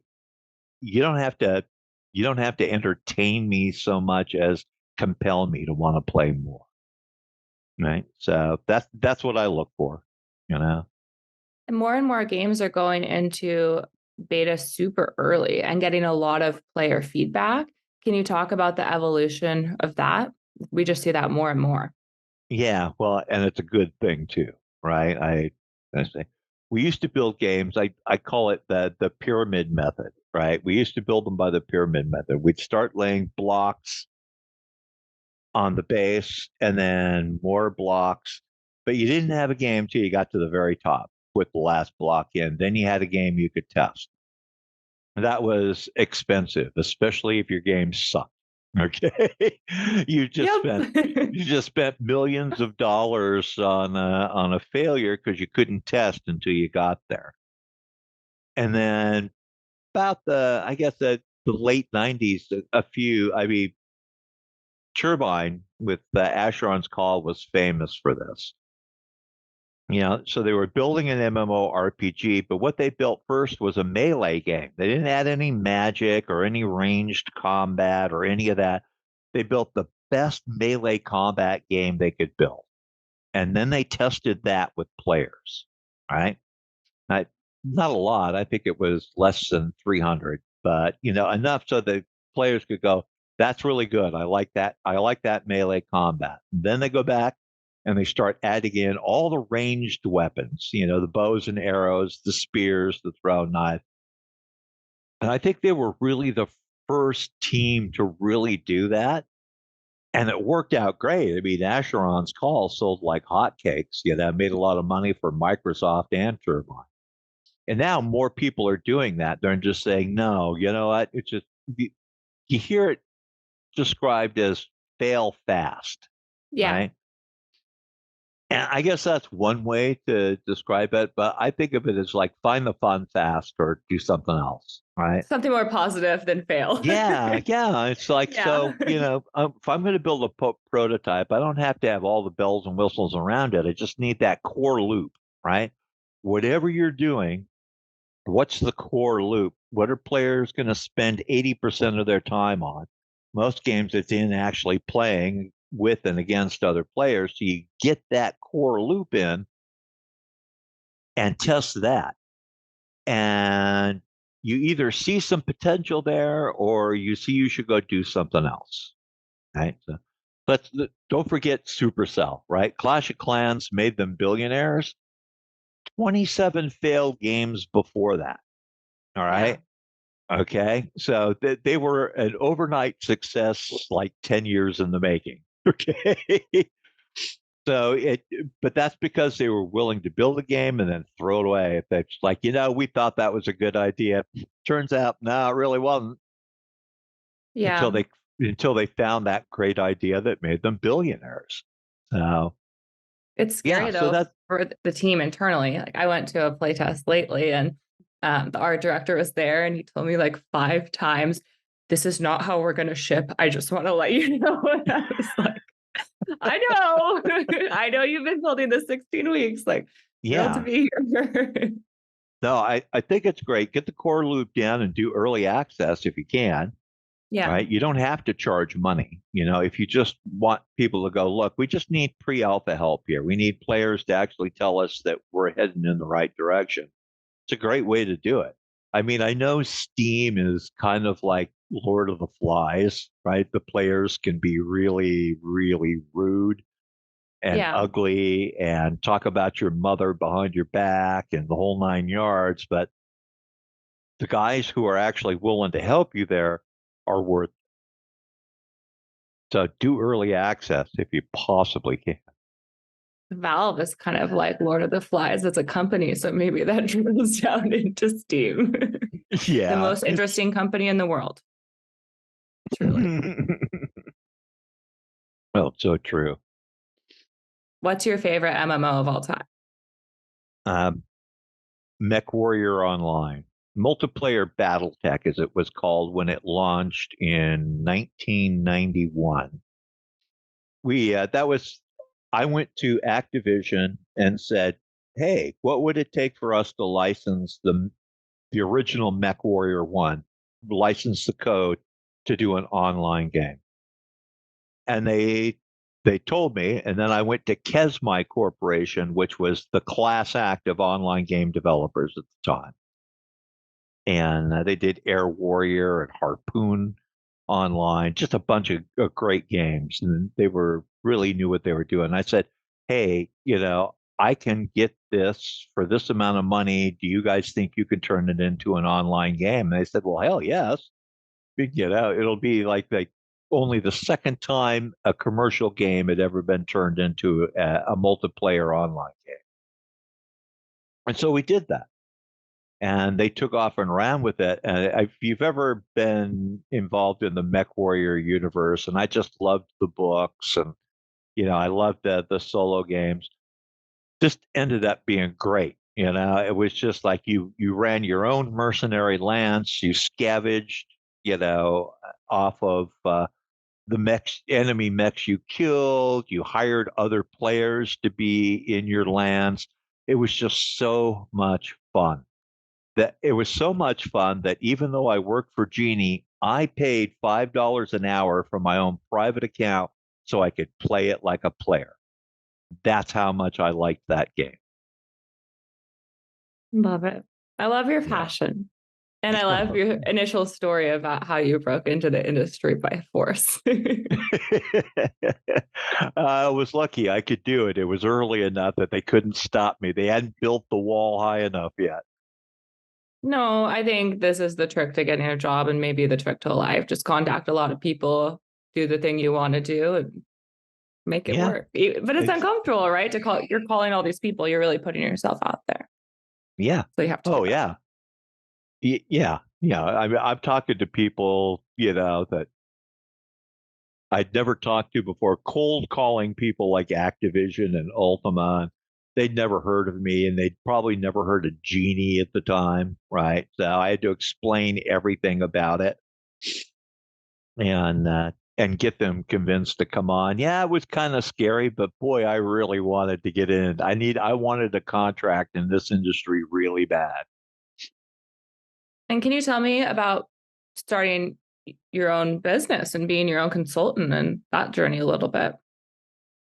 don't have to you don't have to entertain me so much as compel me to want to play more, right? So that's what I look for, you know. And more games are going into beta super early and getting a lot of player feedback. Can you talk about the evolution of that? We just see that more and more. Yeah, well, and it's a good thing too, right? I say we used to build games. I call it the pyramid method, right? We used to build them by the pyramid method. We'd start laying blocks on the base and then more blocks, but you didn't have a game till you got to the very top with the last block in. Then you had a game you could test. That was expensive, especially if your game sucked. Okay, you just Yep. spent you just spent millions of dollars on a failure because you couldn't test until you got there. And then about I guess the late '90s, a few. I mean, Turbine with Asheron's Call was famous for this. So they were building an MMORPG, but what they built first was a melee game. They didn't add any magic or any ranged combat or any of that. They built the best melee combat game they could build. And then they tested that with players, right? Not, not a lot. I think it was less than 300, but enough so the players could go, that's really good. I like that. I like that melee combat. And then they go back and they start adding in all the ranged weapons, the bows and arrows, the spears, the throw knife. And I think they were really the first team to really do that. And it worked out great. I mean, Asheron's Call sold like hotcakes. Made a lot of money for Microsoft and Turbine. And now more people are doing that. They're just saying, no, you know what? It's just, you hear it described as fail fast, Yeah. right? And I guess that's one way to describe it, but I think of it as like find the fun fast or do something else, right? Something more positive than fail. Yeah. It's like, Yeah. so, if I'm going to build a prototype, I don't have to have all the bells and whistles around it. I just need that core loop, right? Whatever you're doing, what's the core loop? What are players going to spend 80% of their time on? Most games it's in actually playing with and against other players. So you get that core loop in and test that. And you either see some potential there or you see you should go do something else. Right. So don't forget Supercell, right? Clash of Clans made them billionaires. 27 failed games before that. All Yeah. right. Okay. So they were an overnight success, like 10 years in the making. Okay. So but that's because they were willing to build a game and then throw it away. It's like, we thought that was a good idea. Turns out, no, it really wasn't until Yeah. they found that great idea that made them billionaires. So It's yeah, scary so though that for the team internally. Like I went to a playtest lately and the art director was there and he told me like 5 times, this is not how we're going to ship. I just want to let you know. And I was like, I know. I know you've been building this 16 weeks. Like, thrilled to yeah. be here. No, I think it's great. Get the core loop down and do early access if you can. Yeah. Right? You don't have to charge money. If you just want people to go, look, we just need pre-alpha help here. We need players to actually tell us that we're heading in the right direction. It's a great way to do it. I mean, I know Steam is kind of like Lord of the Flies, right? The players can be really, really rude and Yeah. ugly and talk about your mother behind your back and the whole 9 yards. But the guys who are actually willing to help you there are worth. So do early access if you possibly can. Valve is kind of like Lord of the Flies as a company. So maybe that drills down into Steam. The Yeah, most interesting company in the world. Truly. well, so true. What's your favorite MMO of all time? Um, Mech Warrior Online, multiplayer BattleTech, as it was called when it launched in 1991. I went to Activision and said, "Hey, what would it take for us to license the original Mech Warrior One, license the code to do an online game?" And they told me, and then I went to Kesmai Corporation, which was the class act of online game developers at the time, and they did Air Warrior and Harpoon Online, just a bunch of great games, and they were really knew what they were doing. I said, "Hey, I can get this for this amount of money. Do you guys think you could turn it into an online game?" And they said, "Well, hell yes." It'll be like only the second time a commercial game had ever been turned into a multiplayer online game. And so we did that. And they took off and ran with it. And if you've ever been involved in the Mech Warrior universe, and I just loved the books and, I loved the solo games, just ended up being great. It was just like you ran your own mercenary lance, you scavenged, off of the enemy mechs you killed. You hired other players to be in your lands. It was just so much fun. That it was so much fun that even though I worked for Genie, I paid $5 an hour from my own private account so I could play it like a player. That's how much I liked that game. Love it. I love your Yeah. passion. And I love your initial story about how you broke into the industry by force. I was lucky I could do it. It was early enough that they couldn't stop me. They hadn't built the wall high enough yet. No, I think this is the trick to getting a job and maybe the trick to life. Just contact a lot of people, do the thing you want to do and make it Yeah. work. But it's uncomfortable, right? You're calling all these people, you're really putting yourself out there. Yeah. So you have to. Oh, yeah. Yeah. Yeah. I'm talking to people, that I'd never talked to before, cold calling people like Activision and Ultima. They'd never heard of me, and they'd probably never heard of Genie at the time, right? So I had to explain everything about it and get them convinced to come on. Yeah, it was kind of scary, but boy, I really wanted to get in. I wanted a contract in this industry really bad. And can you tell me about starting your own business and being your own consultant and that journey a little bit?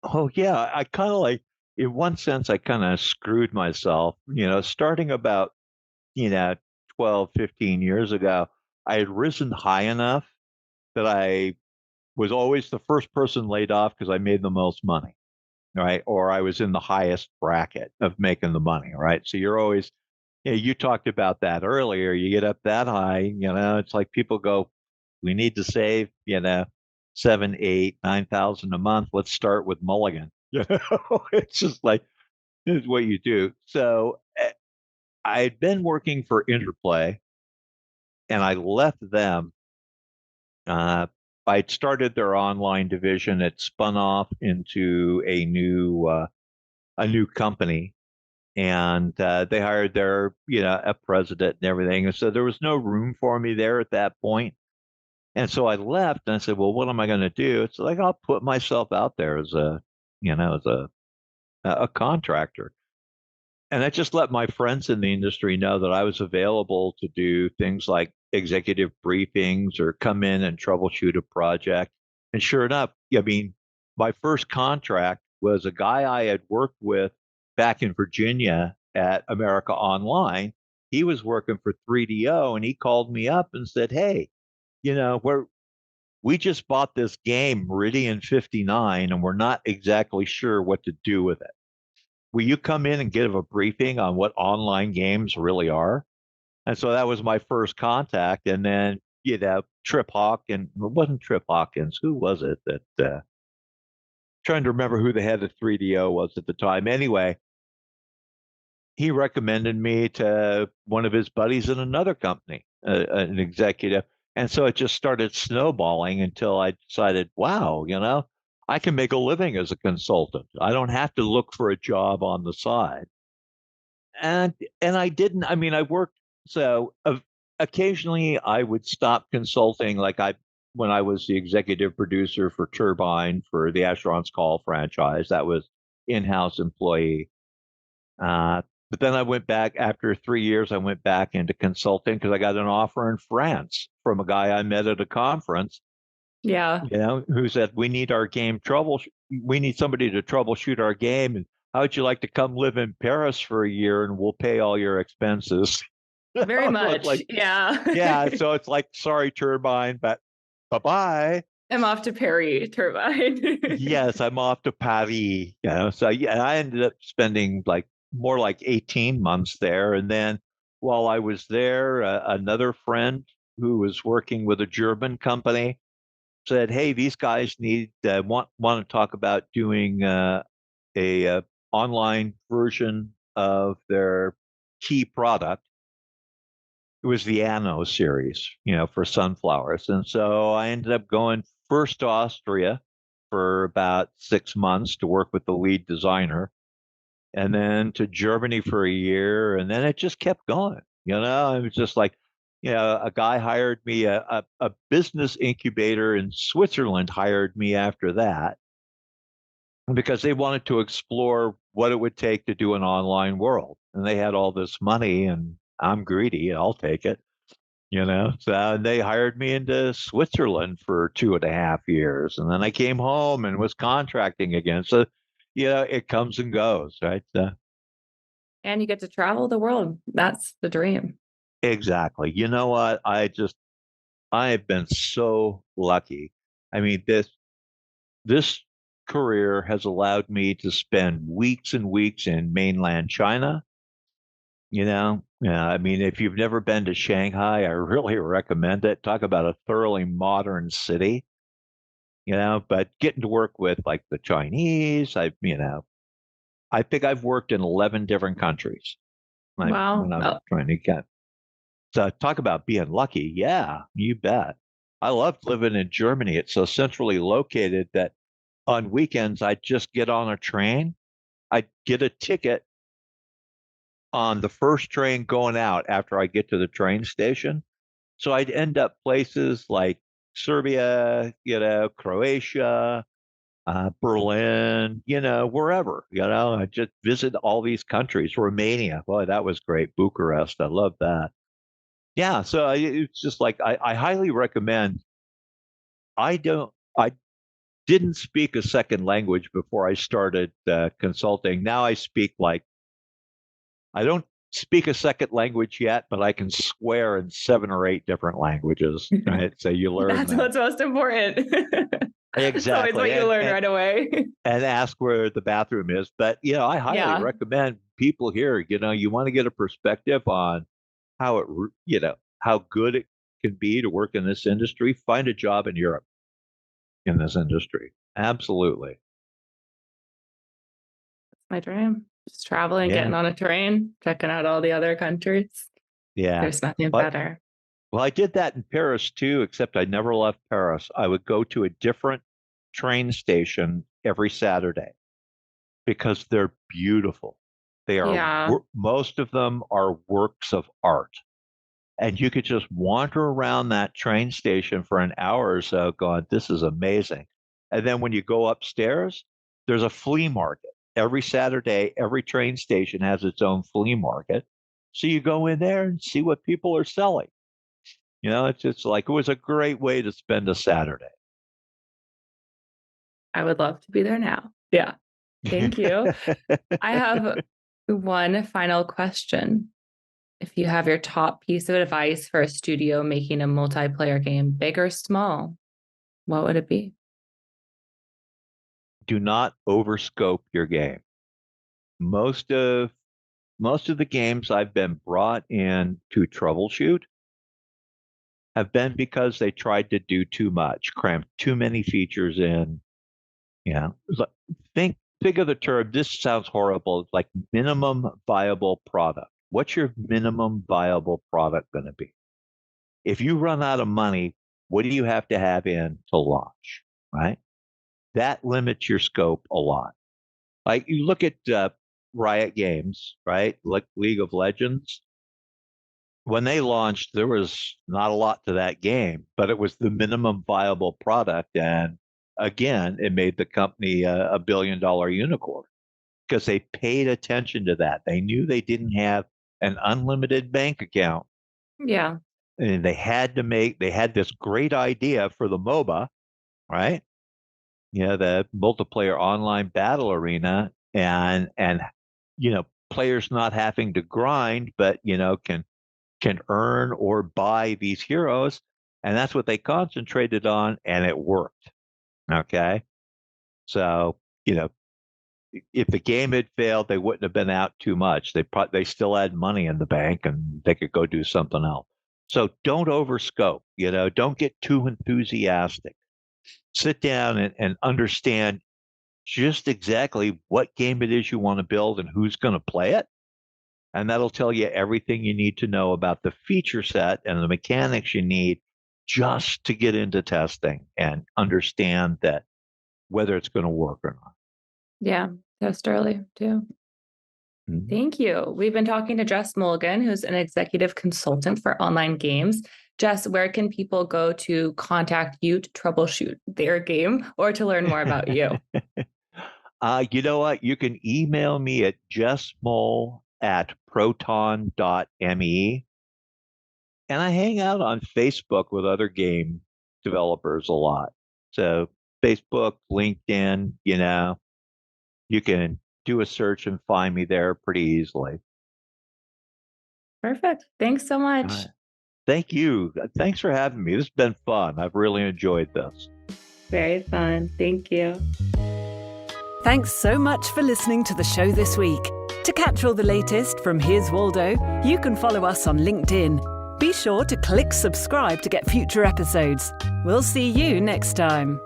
Oh yeah, I kind of like, in one sense, I kind of screwed myself, starting about, you know, 12, 15 years ago. I had risen high enough that I was always the first person laid off because I made the most money, right? Or I was in the highest bracket of making the money, right? So you're always, you talked about that earlier. You get up that high, it's like people go, we need to save, 7, 8, 9,000 a month. Let's start with Mulligan. It's just like, this is what you do. So I had been working for Interplay, and I left them. Uh, I'd started their online division. It spun off into a new company, and they hired their a president and everything. And so there was no room for me there at that point. And so I left, and I said, "Well, what am I going to do?" It's like I'll put myself out there as a contractor. And I just let my friends in the industry know that I was available to do things like executive briefings or come in and troubleshoot a project. And sure enough, I mean, my first contract was a guy I had worked with back in Virginia at America Online. He was working for 3DO, and he called me up and said, "Hey, we just bought this game, Meridian 59, and we're not exactly sure what to do with it. Will you come in and give a briefing on what online games really are?" And so that was my first contact. And then, Trip Hawkins, it wasn't Trip Hawkins. Who was it that, trying to remember who the head of 3DO was at the time. Anyway, he recommended me to one of his buddies in another company, an executive. And so it just started snowballing until I decided, wow, I can make a living as a consultant. I don't have to look for a job on the side. And I didn't. I mean, I worked. So occasionally I would stop consulting, like when I was the executive producer for Turbine for the Asheron's Call franchise. That was in-house employee. But then I went back after 3 years. I went back into consulting because I got an offer in France from a guy I met at a conference. Yeah. Who said, we need our game we need somebody to troubleshoot our game. And how would you like to come live in Paris for a year and we'll pay all your expenses? Very So much. like, yeah. yeah. So it's like, sorry, Turbine, but bye-bye. I'm off to Perry Turbine. Yes, I'm off to Paris. So yeah, I ended up spending more like 18 months there. And then while I was there, another friend who was working with a German company said, "Hey, these guys want to talk about doing a online version of their key product." It was the Anno series, for sunflowers. And so I ended up going first to Austria for about 6 months to work with the lead designer, and then to Germany for a year. And then it just kept going. It was just like, a guy hired me, a business incubator in Switzerland hired me after that because they wanted to explore what it would take to do an online world. And they had all this money, and I'm greedy. I'll take it. So they hired me into Switzerland for 2.5 years. And then I came home and was contracting again. So, it comes and goes, right? And you get to travel the world. That's the dream. Exactly. You know what? I have been so lucky. I mean, this career has allowed me to spend weeks and weeks in mainland China. Yeah, I mean, if you've never been to Shanghai, I really recommend it. Talk about a thoroughly modern city, but getting to work with like the Chinese, I think I've worked in 11 different countries Wow. when I'm trying to get. So talk about being lucky. Yeah, you bet. I loved living in Germany. It's so centrally located that on weekends, I'd just get on a train. I'd get a ticket on the first train going out after I get to the train station. So I'd end up places like Serbia, Croatia, Berlin, wherever, I just visit all these countries. Romania, boy, that was great. Bucharest, I love that. Yeah, so it's just like I highly recommend. I didn't speak a second language before I started consulting. Now I don't speak a second language yet, but I can swear in 7 or 8 different languages, right? So you learn That's that. what's most important. Exactly. It's always what you learn right away. And ask where the bathroom is. But, I highly recommend people here, you want to get a perspective on how how good it can be to work in this industry. Find a job in Europe in this industry. Absolutely. That's my dream. Just traveling, Yeah. getting on a train, checking out all the other countries. Yeah. There's nothing better. Well, I did that in Paris too, except I never left Paris. I would go to a different train station every Saturday because they're beautiful. They are, most of them are works of art. And you could just wander around that train station for an hour or so going, this is amazing. And then when you go upstairs, there's a flea market. Every Saturday, every train station has its own flea market. So you go in there and see what people are selling. It's just like, it was a great way to spend a Saturday. I would love to be there now. Yeah. Thank you. I have one final question. If you have your top piece of advice for a studio making a multiplayer game, big or small, what would it be? Do not overscope your game. Most of the games I've been brought in to troubleshoot have been because they tried to do too much, cramp too many features in. Think of the term, this sounds horrible, like minimum viable product. What's your minimum viable product going to be? If you run out of money, what do you have to have in to launch, right? That limits your scope a lot. Like you look at Riot Games, right? Like League of Legends. When they launched, there was not a lot to that game, but it was the minimum viable product. And again, it made the company a $1 billion unicorn because they paid attention to that. They knew they didn't have an unlimited bank account. Yeah. And they had this great idea for the MOBA, right? The multiplayer online battle arena and players not having to grind, but can earn or buy these heroes. And that's what they concentrated on, and it worked. Okay. So, if the game had failed, they wouldn't have been out too much. They still had money in the bank and they could go do something else. So don't overscope, don't get too enthusiastic. Sit down and understand just exactly what game it is you want to build and who's going to play it. And that'll tell you everything you need to know about the feature set and the mechanics you need just to get into testing and understand that whether it's going to work or not. Yeah, test early too. Mm-hmm. Thank you. We've been talking to Jess Mulligan, who's an executive consultant for online games. Jess, where can people go to contact you to troubleshoot their game or to learn more about you? You know what? You can email me at jessmull@proton.me. And I hang out on Facebook with other game developers a lot. So Facebook, LinkedIn, you can do a search and find me there pretty easily. Perfect. Thanks so much. Thank you. Thanks for having me. This has been fun. I've really enjoyed this. Very fun. Thank you. Thanks so much for listening to the show this week. To catch all the latest from Here's Waldo, you can follow us on LinkedIn. Be sure to click subscribe to get future episodes. We'll see you next time.